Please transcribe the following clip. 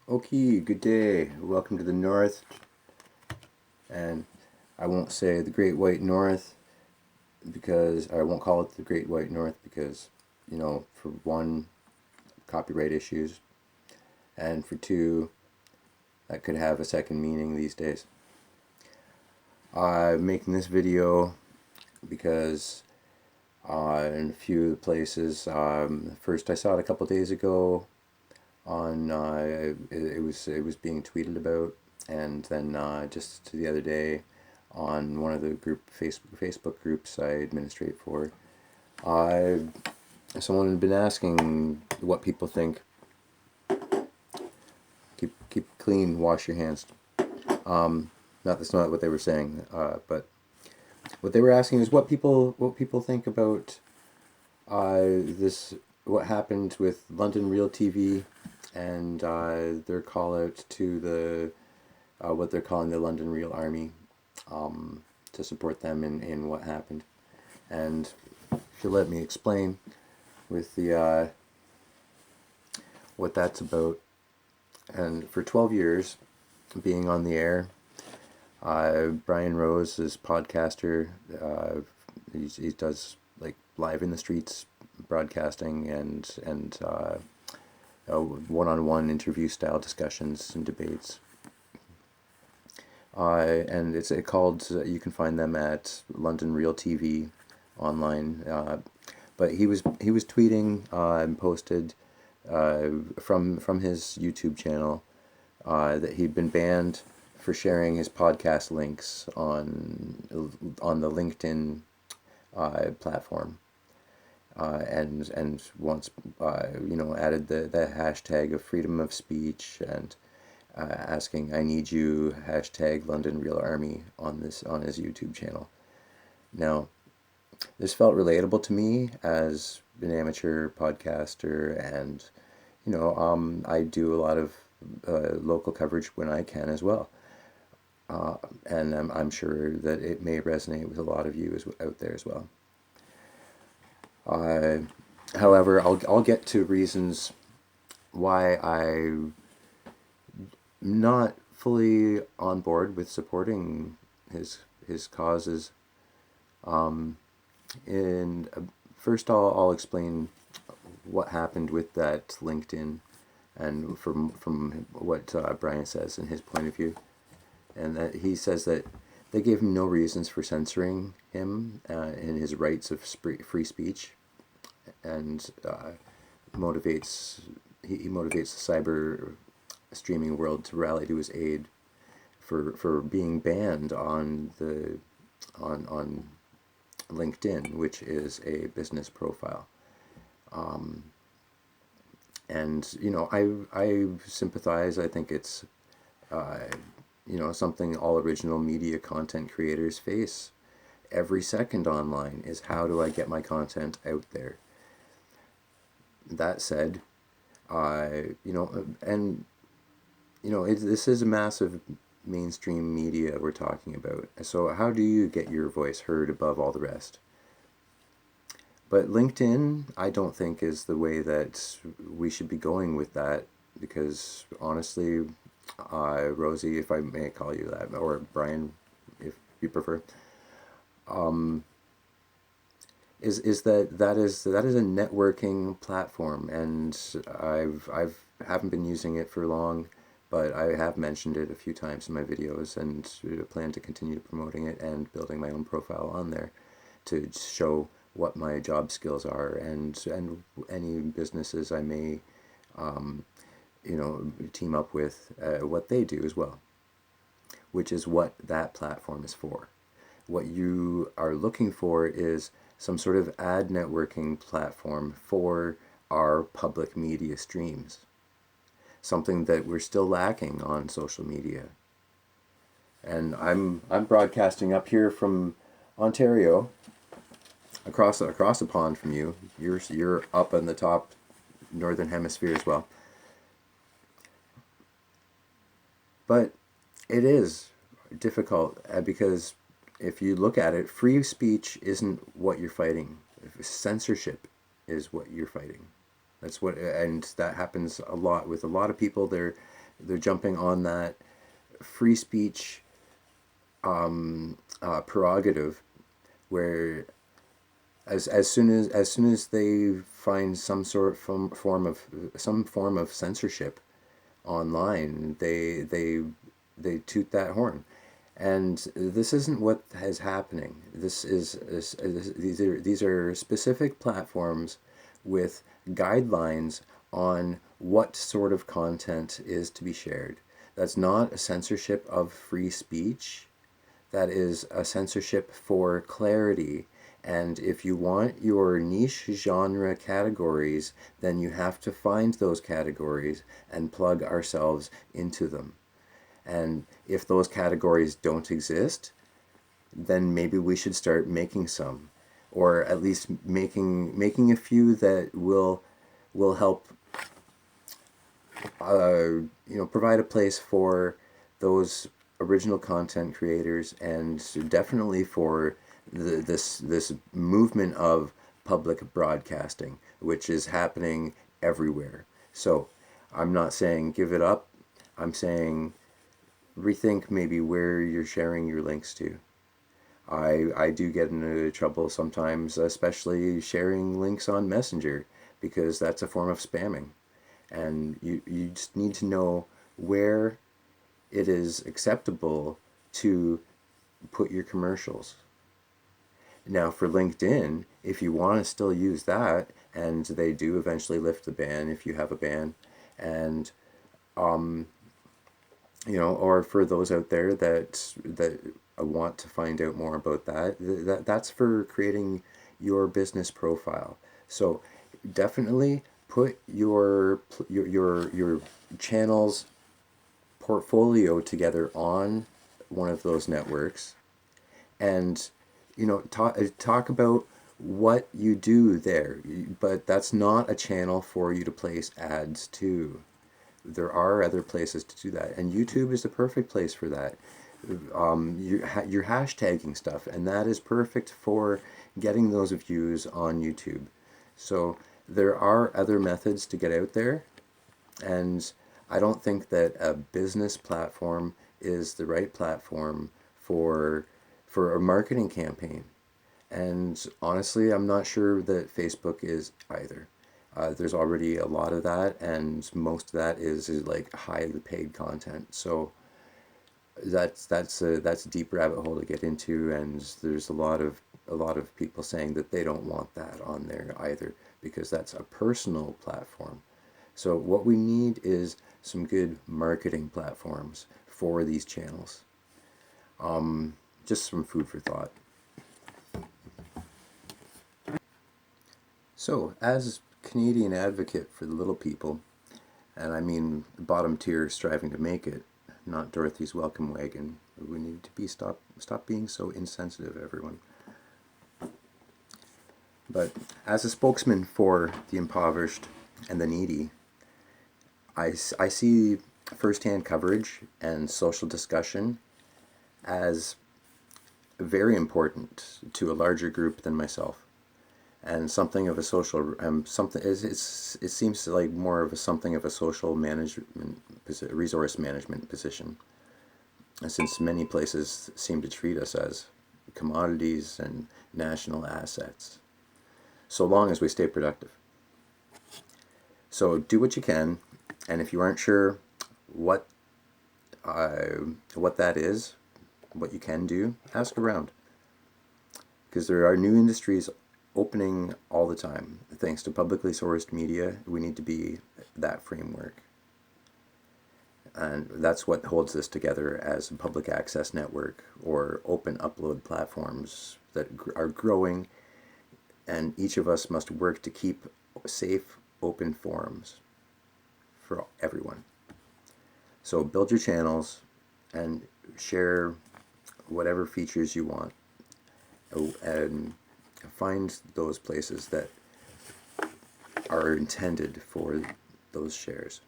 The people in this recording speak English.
Okay, good day. Welcome to the North. And I won't say the Great White North because I won't call it the Great White North because, for one, copyright issues, and for two, that could have a second meaning these days. I'm making this video because in a few of the places, first I saw it a couple days ago on it was being tweeted about, and then just the other day on one of the Facebook groups I administrate for, I someone had been asking what people think. Keep clean, wash your hands. Not That's not what they were saying, but what they were asking is what people think about this, what happened with LondonReal TV and their call out to the what they're calling the LondonReal Army, to support them in what happened. And if you let me explain with the what that's about. And for 12 years being on the air, Brian Rose is podcaster. He does like live in the streets broadcasting and one-on-one interview style discussions and debates. And it's called. You can find them at London Real TV online. But he was tweeting and posted from his YouTube channel that he'd been banned for sharing his podcast links on the LinkedIn platform, and once added the hashtag of freedom of speech and asking "I need you" hashtag London Real Army on his YouTube channel. Now, this felt relatable to me as an amateur podcaster, and I do a lot of local coverage when I can as well. And I'm sure that it may resonate with a lot of you out there as well. Uh, However, I'll get to reasons why I'm not fully on board with supporting his causes. And first, I'll explain what happened with that LinkedIn, and from what Brian says in his point of view, and that he says that they gave him no reasons for censoring him in his rights of free speech, and motivates he motivates the cyber streaming world to rally to his aid for being banned on LinkedIn, which is a business profile. And I sympathize. I think it's something all original media content creators face every second online is, how do I get my content out there? That said, this is a massive mainstream media we're talking about. So how do you get your voice heard above all the rest? But LinkedIn, I don't think, is the way that we should be going with that, because honestly, Rosie, if I may call you that, or Brian, if you prefer, is that is a networking platform, and I've haven't been using it for long, but I have mentioned it a few times in my videos, and plan to continue promoting it and building my own profile on there to show what my job skills are, and any businesses I may team up with, what they do as well, which is what that platform is for. What you are looking for is some sort of ad networking platform for our public media streams, something that we're still lacking on social media. And I'm broadcasting up here from Ontario, across the pond from you. You're up in the top northern hemisphere as well. But it is difficult, because if you look at it, free speech isn't what you're fighting. Censorship is what you're fighting. And that happens a lot with a lot of people. They're jumping on that free speech prerogative, where as soon as they find some form of censorship online, they toot that horn. And this isn't what is happening. These are specific platforms with guidelines on what sort of content is to be shared. That's not a censorship of free speech. That is a censorship for clarity. And if you want your niche genre categories, then you have to find those categories and plug ourselves into them. And if those categories don't exist, then maybe we should start making some, or at least making a few that will help provide a place for those original content creators, and definitely for this movement of public broadcasting, which is happening everywhere. So I'm not saying give it up. I'm saying rethink maybe where you're sharing your links to. I do get into trouble sometimes, especially sharing links on Messenger, because that's a form of spamming. And you just need to know where it is acceptable to put your commercials. Now, for LinkedIn, if you want to still use that, and they do eventually lift the ban if you have a ban, and or for those out there that want to find out more about that's for creating your business profile. So definitely put your channel's portfolio together on one of those networks, and talk about what you do there. But that's not a channel for you to place ads to. There are other places to do that, and YouTube is the perfect place for that. You're hashtagging stuff, and that is perfect for getting those views on YouTube. So there are other methods to get out there, and I don't think that a business platform is the right platform for a marketing campaign. And honestly, I'm not sure that Facebook is either. There's already a lot of that, and most of that is like highly paid content. So that's a deep rabbit hole to get into, and there's a lot of people saying that they don't want that on there either, because that's a personal platform. So what we need is some good marketing platforms for these channels. Just some food for thought. So, as Canadian advocate for the little people, and I mean bottom tier striving to make it, not Dorothy's welcome wagon, we need to stop being so insensitive, everyone. But as a spokesman for the impoverished and the needy, I see firsthand coverage and social discussion as very important to a larger group than myself, and something of a social it seems like more of a something of a social management resource management position, since many places seem to treat us as commodities and national assets, so long as we stay productive. So do what you can, and if you aren't sure what that is, what you can do, ask around, because there are new industries opening all the time. Thanks to publicly sourced media, we need to be that framework. And that's what holds this together as a public access network, or open upload platforms that are growing, and each of us must work to keep safe, open forums for everyone. So build your channels and share whatever features you want, and find those places that are intended for those shares.